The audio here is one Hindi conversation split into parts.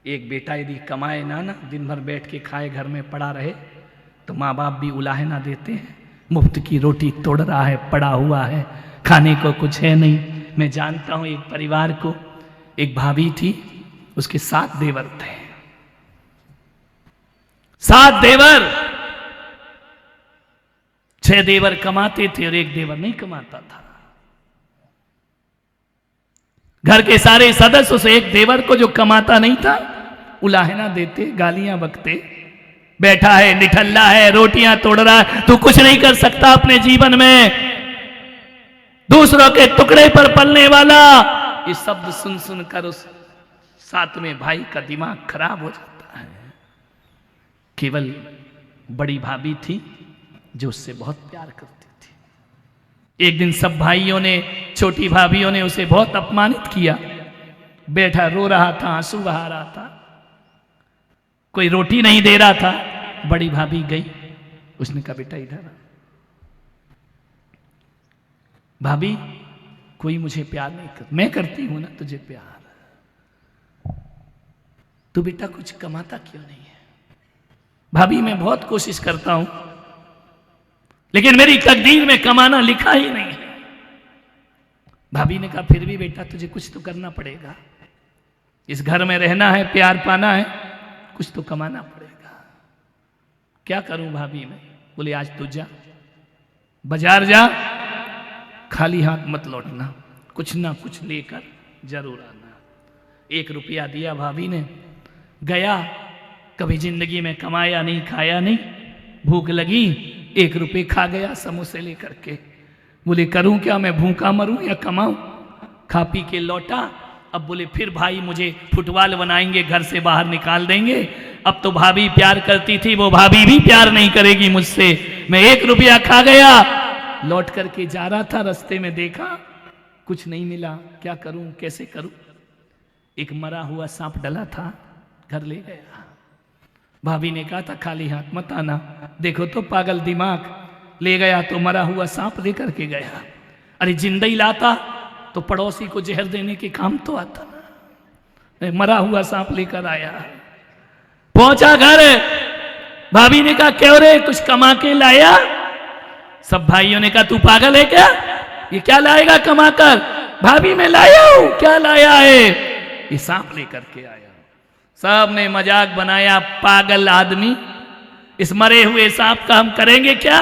एक बेटा यदि कमाए ना दिन भर बैठ के खाए, घर में पड़ा रहे, तो माँ बाप भी उलाहना देते हैं, मुफ्त की रोटी तोड़ रहा है, पड़ा हुआ है, खाने को कुछ है नहीं। मैं जानता हूं एक परिवार को, एक भाभी थी, उसके 7 देवर थे, 7 देवर, 6 देवर कमाते थे और 1 देवर नहीं कमाता था। घर के सारे सदस्य उस 1 देवर को जो कमाता नहीं था उलाहना देते, गालियां बकते, बैठा है, निठल्ला है, रोटियां तोड़ रहा है, तू कुछ नहीं कर सकता अपने जीवन में, दूसरों के टुकड़े पर पलने वाला। ये शब्द सुन सुनकर उस 7वें भाई का दिमाग खराब हो जाता है। केवल बड़ी भाभी थी जो उससे बहुत प्यार करती थी। एक दिन सब भाइयों ने, छोटी भाभीओं ने उसे बहुत अपमानित किया। बैठा रो रहा था, आंसू बहा रहा था, कोई रोटी नहीं दे रहा था। बड़ी भाभी गई, उसने कहा बेटा इधर आ। भाभी कोई मुझे प्यार नहीं कर, मैं करती हूं ना तुझे प्यार, तू बेटा कुछ कमाता क्यों नहीं है? भाभी मैं बहुत कोशिश करता हूं, लेकिन मेरी तकदीर में कमाना लिखा ही नहीं है। भाभी ने कहा फिर भी बेटा तुझे कुछ तो करना पड़ेगा, इस घर में रहना है, प्यार पाना है, कुछ तो कमाना पड़ेगा। क्या करूं भाभी मैं? बोले आज तू जा, बाजार जा, खाली हाथ मत लौटना, कुछ ना कुछ लेकर जरूर आना। 1 रुपया दिया भाभी ने, गया, कभी जिंदगी में कमाया नहीं, खाया नहीं, भूख लगी, 1 रुपये खा गया समोसे लेकर के। बोले करूं क्या, मैं भूखा मरूं या कमाऊं? खा पी के लौटा। अब बोले फिर भाई मुझे फुटबॉल बनाएंगे, घर से बाहर निकाल देंगे। अब तो भाभी प्यार करती थी, वो भाभी भी प्यार नहीं करेगी मुझसे। मैं 1 रुपया खा गया, लौट करके जा रहा था, रास्ते में देखा कुछ नहीं मिला, क्या करूं, कैसे करूं? एक मरा हुआ सांप डला था, घर ले गया। भाभी ने कहा था खाली हाथ मत आना, देखो तो पागल दिमाग, ले गया तो मरा हुआ सांप लेकर के गया। अरे जिंदा ही लाता तो पड़ोसी को जहर देने के काम तो आता ना, मरा हुआ सांप लेकर आया। पहुंचा घर, भाभी ने कहा क्यों रे, कुछ कमा के लाया? सब भाइयों ने कहा तू पागल है क्या, ये क्या लाएगा कमा कर? भाभी मैं लाया हूं। क्या लाया है? ये सांप लेकर के आया। सब ने मजाक बनाया, पागल आदमी, इस मरे हुए सांप का हम करेंगे क्या?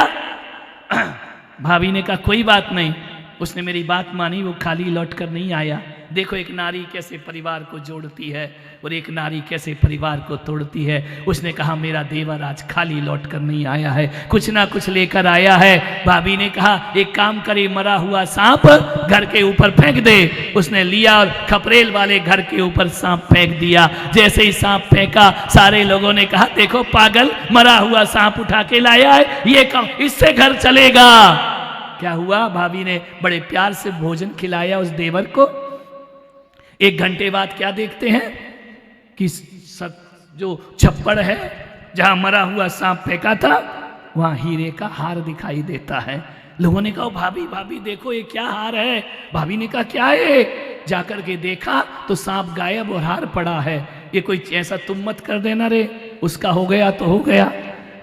भाभी ने कहा कोई बात नहीं। उसने मेरी बात मानी, वो खाली लौट कर नहीं आया। देखो एक नारी कैसे परिवार को जोड़ती है और एक नारी कैसे परिवार को तोड़ती है। उसने कहा मेरा देवर आज खाली लौट कर नहीं आया है, कुछ ना कुछ लेकर आया है। भाभी ने कहा एक काम करे, मरा हुआ सांप घर के ऊपर फेंक दे। उसने लिया और खपरेल वाले घर के ऊपर सांप फेंक दिया। जैसे ही सांप फेंका, सारे लोगों ने कहा देखो पागल, मरा हुआ सांप उठा के लाया है, ये कम, इससे घर चलेगा। क्या हुआ? भाभी ने बड़े प्यार से भोजन खिलाया उस देवर को। 1 घंटे बाद क्या देखते हैं कि जो छप्पड़ है जहां मरा हुआ सांप फेंका था, वहां हीरे का हार दिखाई देता है। लोगों ने कहा भाभी भाभी देखो ये क्या हार है? भाभी ने कहा क्या है? जाकर के देखा तो सांप गायब और हार पड़ा है। ये कोई ऐसा तुम मत कर देना रे, उसका हो गया तो हो गया,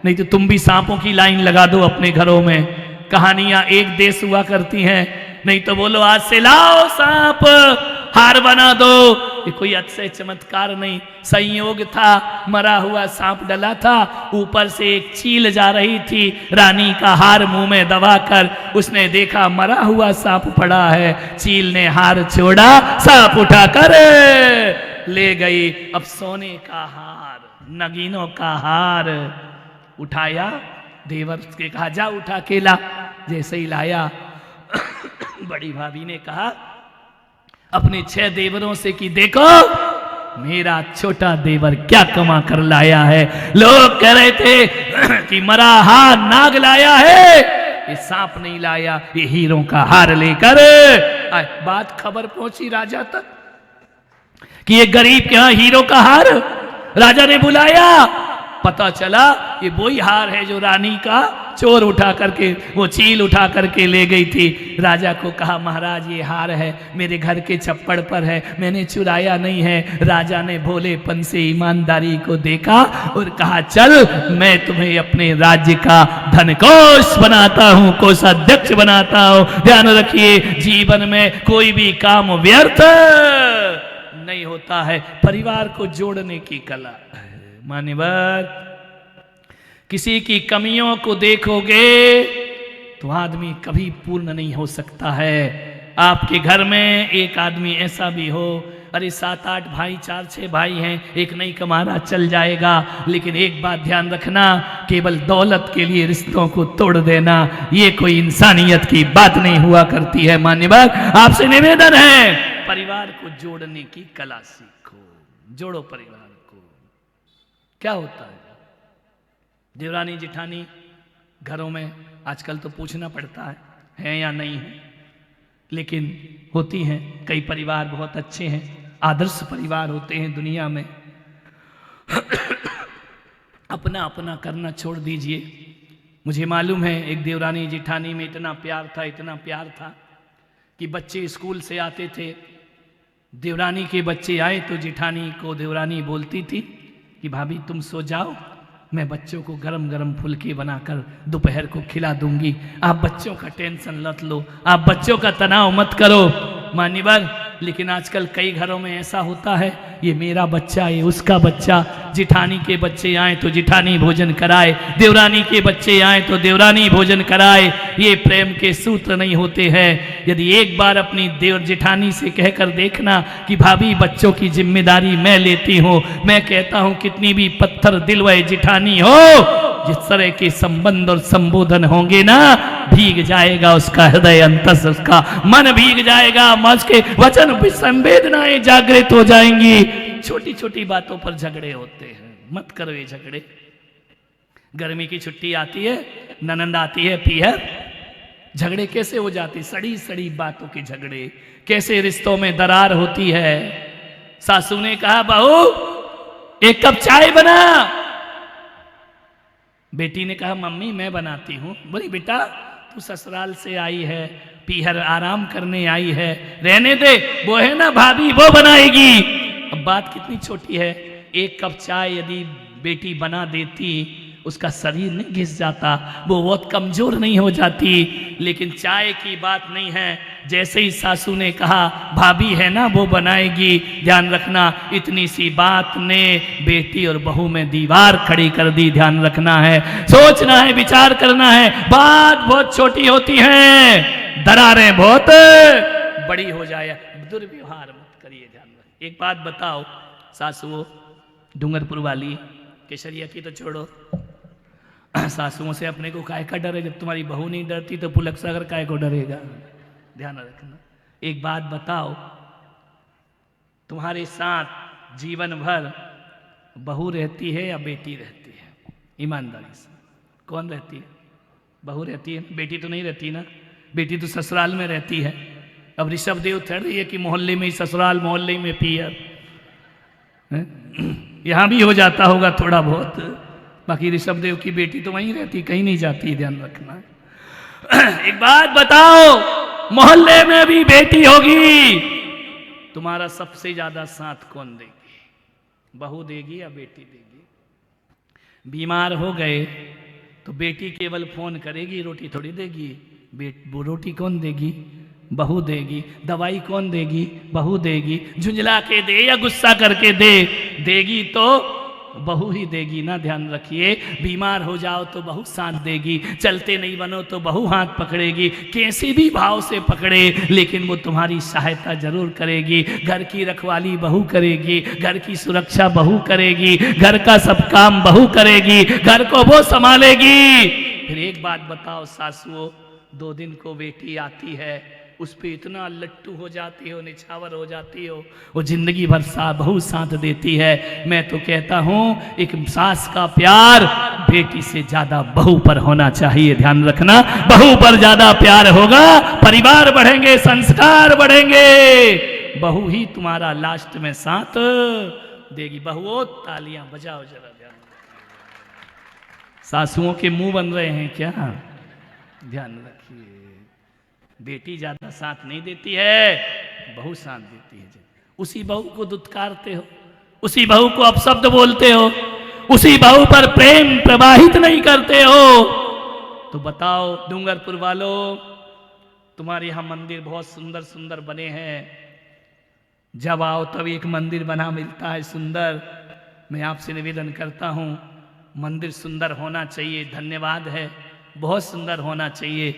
नहीं तो तुम भी सांपों की लाइन लगा दो अपने घरों में। कहानियां एक देश हुआ करती हैं, नहीं तो बोलो आज से लाओ सांप हार बना दो। ये कोई अतिशय चमत्कार नहीं, संयोग था। मरा हुआ सांप डला था, ऊपर से एक चील जा रही थी, रानी का हार मुंह में दबाकर उसने देखा मरा हुआ सांप पड़ा है। चील ने हार छोड़ा, सांप उठाकर ले गई। अब सोने का हार, नगीनों का हार उठाया, देवर के कहा जा उठा के ला। जैसे ही लाया, बड़ी भाभी ने कहा अपने 6 देवरों से कि देखो मेरा छोटा देवर क्या कमा कर लाया है। लोग कह रहे थे कि मरा हार नाग लाया है, ये सांप नहीं लाया, ये हीरों का हार लेकर। बात खबर पहुंची राजा तक कि ये गरीब के यहां हीरो का हार। राजा ने बुलाया, पता चला ये वही हार है जो रानी का चोर उठा करके, वो चील उठा करके ले गई थी। राजा को कहा महाराज ये हार है, मेरे घर के छप्पड़ पर है, मैंने चुराया नहीं है। राजा ने भोलेपन से ईमानदारी को देखा और कहा चल मैं तुम्हें अपने राज्य का धनकोष बनाता हूं, कोषाध्यक्ष बनाता हूं। ध्यान रखिए जीवन में कोई भी काम व्यर्थ नहीं होता है, परिवार को जोड़ने की कला। मान्यवर किसी की कमियों को देखोगे तो आदमी कभी पूर्ण नहीं हो सकता है। आपके घर में एक आदमी ऐसा भी हो, अरे 7-8 भाई 4-6 भाई हैं, एक नहीं कमाना चल जाएगा, लेकिन एक बात ध्यान रखना, केवल दौलत के लिए रिश्तों को तोड़ देना ये कोई इंसानियत की बात नहीं हुआ करती है। मान्यवर आपसे निवेदन है परिवार को जोड़ने की कला सीखो, जोड़ो परिवार को। क्या होता है देवरानी जिठानी घरों में आजकल तो पूछना पड़ता है या नहीं है, लेकिन होती हैं। कई परिवार बहुत अच्छे हैं, आदर्श परिवार होते हैं दुनिया में। अपना अपना करना छोड़ दीजिए। मुझे मालूम है एक देवरानी जिठानी में इतना प्यार था, इतना प्यार था कि बच्चे स्कूल से आते थे, देवरानी के बच्चे आए तो जिठानी को देवरानी बोलती थी कि भाभी तुम सो जाओ, मैं बच्चों को गरम गरम फुलके बनाकर दोपहर को खिला दूंगी, आप बच्चों का टेंशन मत लो, आप बच्चों का तनाव मत करो। मान्यवर लेकिन आजकल कई घरों में ऐसा होता है, ये मेरा बच्चा, ये उसका बच्चा, जिठानी के बच्चे आए तो जिठानी भोजन कराए, देवरानी के बच्चे आए तो देवरानी भोजन कराए। ये प्रेम के सूत्र नहीं होते हैं। यदि एक बार अपनी देवर जिठानी से कहकर देखना कि भाभी बच्चों की जिम्मेदारी मैं लेती हूँ, मैं कहता हूँ कितनी भी पत्थर दिल व जिठानी हो, जिस तरह के संबंध और संबोधन होंगे ना, भीग जाएगा उसका हृदय, अंतस उसका मन भीग जाएगा, मन के वचन संवेदनाएं जागृत हो जाएंगी। छोटी छोटी बातों पर झगड़े होते हैं, मत करो ये झगड़े। गर्मी की छुट्टी आती है, ननंद आती है पीहर, झगड़े कैसे हो जाते, सड़ी सड़ी बातों के झगड़े, कैसे रिश्तों में दरार होती है। सासू ने कहा बहू एक कप चाय बना, बेटी ने कहा मम्मी मैं बनाती हूं। बोली बेटा तू ससुराल से आई है, पीहर आराम करने आई है, रहने दे, वो है ना भाभी वो बनाएगी। अब बात कितनी छोटी है, एक कप चाय यदि बेटी बना देती उसका शरीर नहीं घिस जाता, वो बहुत कमजोर नहीं हो जाती। लेकिन चाय की बात नहीं है, जैसे ही सासू ने कहा भाभी है ना वो बनाएगी, ध्यान रखना इतनी सी बात ने बेटी और बहू में दीवार खड़ी कर दी। ध्यान रखना है, सोचना है, विचार करना है। बात बहुत छोटी होती है, दरारें बहुत बड़ी हो जाए। दुर्व्यवहार मत करिए, ध्यान रखिए। एक बात बताओ सासुओं, डूंगरपुर वाली, केसरिया की तो छोड़ो, सासुओं से अपने को काय का डरे, जब तुम्हारी बहू नहीं डरती तो पुलक सागर काय को डरेगा। ध्यान रखना। एक बात बताओ, तुम्हारे साथ जीवन भर बहू रहती है या बेटी रहती है? ईमानदारी से कौन रहती है? बहू रहती है, बेटी तो नहीं रहती ना। बेटी तो ससुराल में रहती है। अब ऋषभ देव थड़ रही है कि मोहल्ले में ही ससुराल, मोहल्ले में पीहर, यहां भी हो जाता होगा थोड़ा बहुत, बाकी ऋषभ देव की बेटी तो वहीं रहती, कहीं नहीं जाती। ध्यान रखना। एक बात बताओ, मोहल्ले में भी बेटी होगी, तुम्हारा सबसे ज्यादा साथ कौन देगी? बहू देगी या बेटी देगी? बीमार हो गए तो बेटी केवल फोन करेगी, रोटी थोड़ी देगी। वो रोटी कौन देगी? बहू देगी। दवाई कौन देगी? बहू देगी। झुंझला के दे या गुस्सा करके दे, देगी तो बहू ही देगी ना। ध्यान रखिए, बीमार हो जाओ तो बहू साथ देगी, चलते नहीं बनो तो बहू हाथ पकड़ेगी, कैसे भी भाव से पकड़े लेकिन वो तुम्हारी सहायता जरूर करेगी। घर की रखवाली बहू करेगी, घर की सुरक्षा बहू करेगी, घर का सब काम बहू करेगी, घर को वो संभालेगी। फिर एक बात बताओ सासुओं, 2 दिन को बेटी आती है, उस पे इतना लट्टू हो जाती हो, निछावर हो जाती हो, वो जिंदगी भर बहू साथ देती है। मैं तो कहता हूं एक सास का प्यार बेटी से ज्यादा बहू पर होना चाहिए। ध्यान रखना, बहू पर ज्यादा प्यार होगा, परिवार बढ़ेंगे, संस्कार बढ़ेंगे, बहू ही तुम्हारा लास्ट में साथ देगी। बहुओं तालियां बजाओ जरा। ध्यान सासुओं के मुंह बन रहे हैं क्या? ध्यान रखिए, बेटी ज्यादा साथ नहीं देती है, बहू साथ देती है। उसी बहू को दुत्कारते हो, उसी बहू को अपशब्द बोलते हो, उसी बहू पर प्रेम प्रवाहित नहीं करते हो। तो बताओ डूंगरपुर वालों, तुम्हारे यहां मंदिर बहुत सुंदर सुंदर बने हैं, जब आओ तब एक मंदिर बना मिलता है सुंदर। मैं आपसे निवेदन करता हूं, मंदिर सुंदर होना चाहिए, धन्यवाद है, बहुत सुंदर होना चाहिए,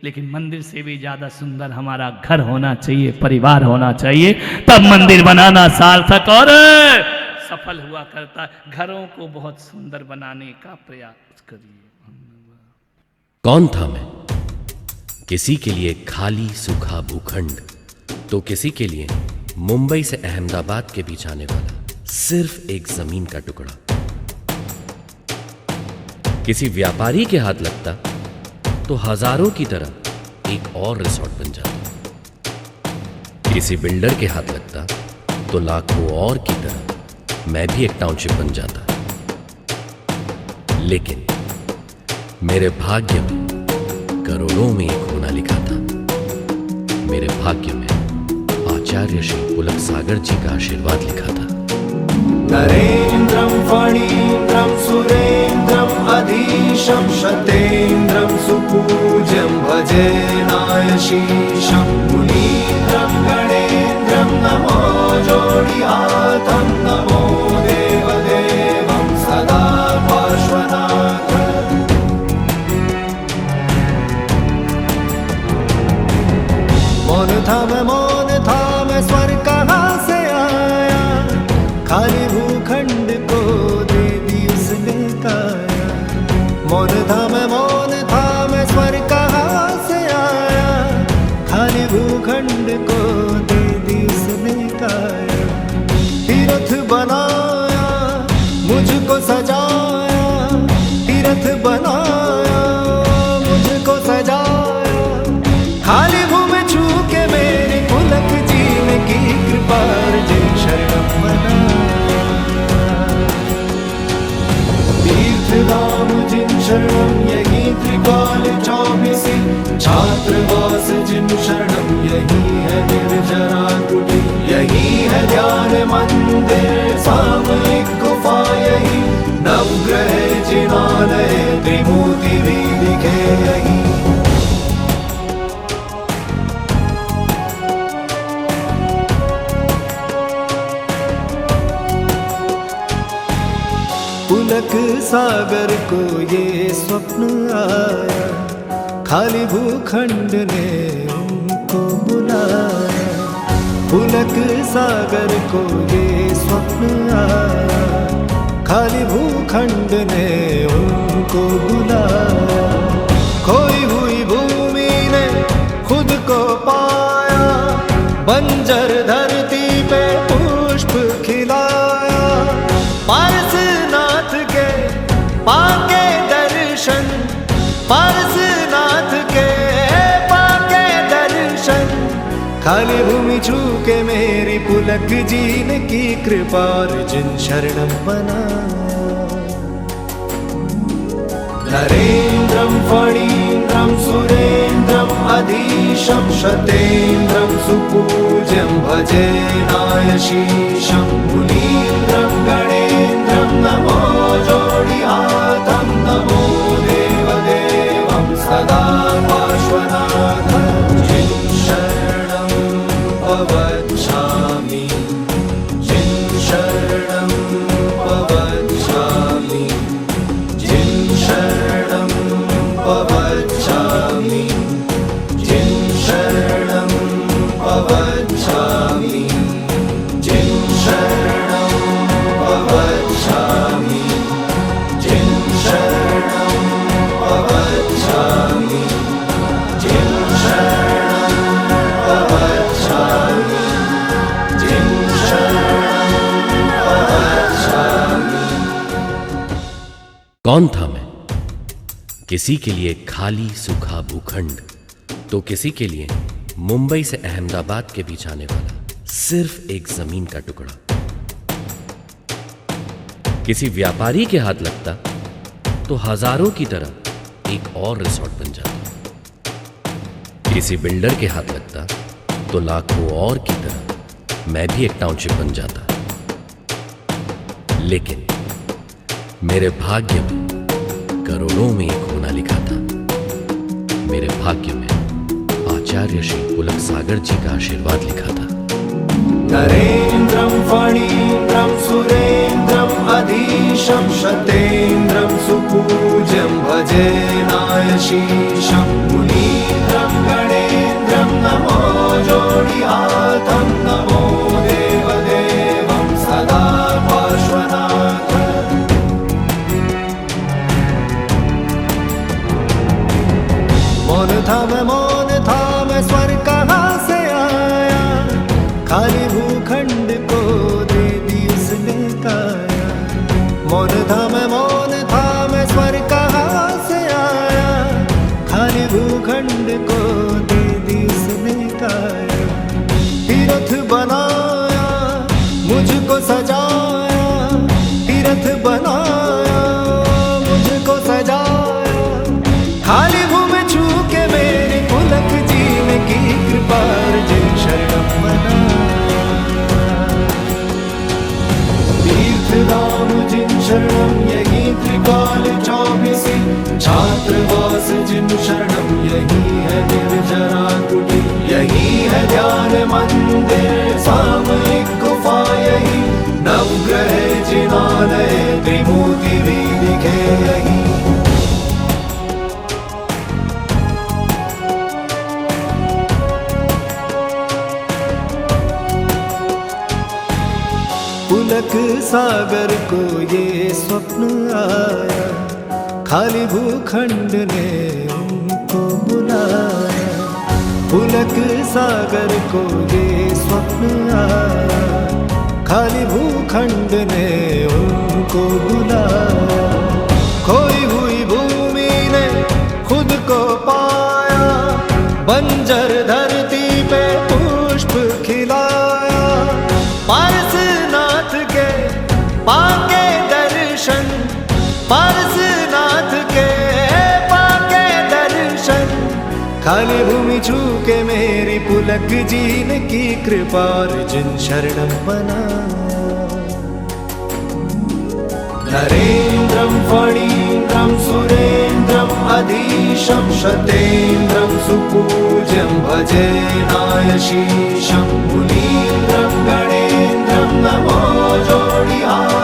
लेकिन मंदिर से भी ज्यादा सुंदर हमारा घर होना चाहिए, परिवार होना चाहिए, तब मंदिर बनाना सार्थक और सफल हुआ करता है। घरों को बहुत सुंदर बनाने का प्रयास करिए। कौन था मैं? किसी के लिए खाली सूखा भूखंड, तो किसी के लिए मुंबई से अहमदाबाद के बीच आने वाला सिर्फ एक जमीन का टुकड़ा। किसी व्यापारी के हाथ लगता तो हजारों की तरह एक और रिसोर्ट बन जाता। किसी बिल्डर के हाथ लगता तो लाखों और की तरह मैं भी एक टाउनशिप बन जाता। लेकिन मेरे भाग्य में करोड़ों में एक होना लिखा था। मेरे भाग्य में आचार्य श्री पुलक सागर जी का आशीर्वाद लिखा था। नरेन्द्रं फणीन्द्रं सुरेन्द्रं अधीशं शतेन्द्रं सुपूज्यं भजे नायशीशं मुनीन्द्रं गणेन्द्रं नमो जोडिहातं नमो देवदेवं सदा पार्श्वनाथ। मौन था मैं स्वर कहाँ से आया, खाली भूखंड को दे दी उसने काया। मौन था मैं स्वर कहाँ से आया, खाली भूखंड को दे दी उसने काया। तीर्थ बनाया मुझको सजाया, तीर्थ बनाया मुझको सजाया, खाली भूमि छू के मेरे पुलक जीने की कृपा अर्जुन शरणम बना। तीर्थधाम जिन शरणम यही त्रिकाल चौबीसी, छात्रवास जिन शरणम यही है निर्जरा कुटी, यही है ध्यान मंदिर सामयिक गुफा, यही नवग्रह जिनालय त्रिमूर्ति भी दिखे यही। पुलक सागर को ये स्वप्न आया, खाली भूखंड ने उनको बुलाया। पुलक सागर को ये स्वप्न आया, खाली भूखंड ने उनको बुलाया। खोई हुई भूमि ने खुद को पाया, बंजर धरती पे पुष्प खिलाया। पारसनाथ के पाके दर्शन, पारसनाथ के पाके दर्शन, खाली भूमि छू के मेरी पुलक जीने की कृपा अर्जुन शरणम बना। नरेन्द्रं फणीन्द्रं सुरेन्द्रं अधीशं शतेन्द्रं सुपूज्यं भजे नायशीशं मुनीन्द्रं गणेन्द्रं नमो जोडिहातं नमो देवदेवं सदा पार्श्वनाथ। जिन शरणं प्रवक्ष्यामि, जिन शरणं प्रवक्ष्यामि, जिन शरणं प्रवक्ष्यामि, जिन शरणं प्रवक्ष्यामि, जिन शरणं प्रवक्ष्यामि, जिन शरणं प्रवक्ष्यामि, जिन शरणं प्रवक्ष्यामि, जिन शरणं प्रवक्ष्यामि। कौन था मैं? किसी के लिए खाली सूखा भूखंड, तो किसी के लिए मुंबई से अहमदाबाद के बीच आने वाला सिर्फ एक जमीन का टुकड़ा। किसी व्यापारी के हाथ लगता तो हजारों की तरह एक और रिसॉर्ट बन जाता। किसी बिल्डर के हाथ लगता तो लाखों और की तरह मैं भी एक टाउनशिप बन जाता। लेकिन मेरे भाग्य में करोड़ों में एक होना लिखा था। मेरे भाग्य में आचार्य श्री पुलक सागर जी का आशीर्वाद लिखा था। नरेन्द्रं फणीन्द्रं सुरेन्द्रं अधीशं शतेन्द्रं सुपूज्यं भजे नायशीशं मुनीन्द्रं गणेन्द्रं नमो जोडिहातं नमो देवदेवं सदा पार्श्वनाथ। मौन था मैं स्वर कहाँ से आया, खाली भूखंड को दे दी उसने काया। मौन था मैं स्वर कहाँ से आया, खाली भूखंड को दे दी उसने काया। तीर्थ बनाया मुझको सजाया, तीर्थ बनाया मुझको सजाया। खाली भूमि छू के मेरे पुलक जीने की कृपा अर्जुन शरणम मना। तीर्थधाम जिन शरणम यही त्रिकाल चौबीसी, छात्रवास जिन शरणम यही है निर्जरा कुटी। यही है ध्यान मंदिर सामयिक गुफा, यही नवग्रह जिनालय त्रिमूर्ति भी दिखे यही। पुलक सागर को ये स्वप्न आया, खाली भूखंड ने उनको बुलाया। पुलक सागर को ये स्वप्न आया, खाली भूखंड ने उनको बुलाया। खोई हुई भूमि ने खुद को पाया, बंजर धरती पे पुष्प खिलाया। पारसनाथ के पाके दर्शन, पारसनाथ के पाके दर्शन। खाली भूमि छू के मेरी पुलक जीने की कृपा अर्जुन शरणम बना। नरेन्द्रं फणीन्द्रं सुरेन्द्रं अधीशं शतेन्द्रं सुपूज्यं भजे नायशीशं मुनीन्द्रं गणेन्द्रं नमो जोडिहातं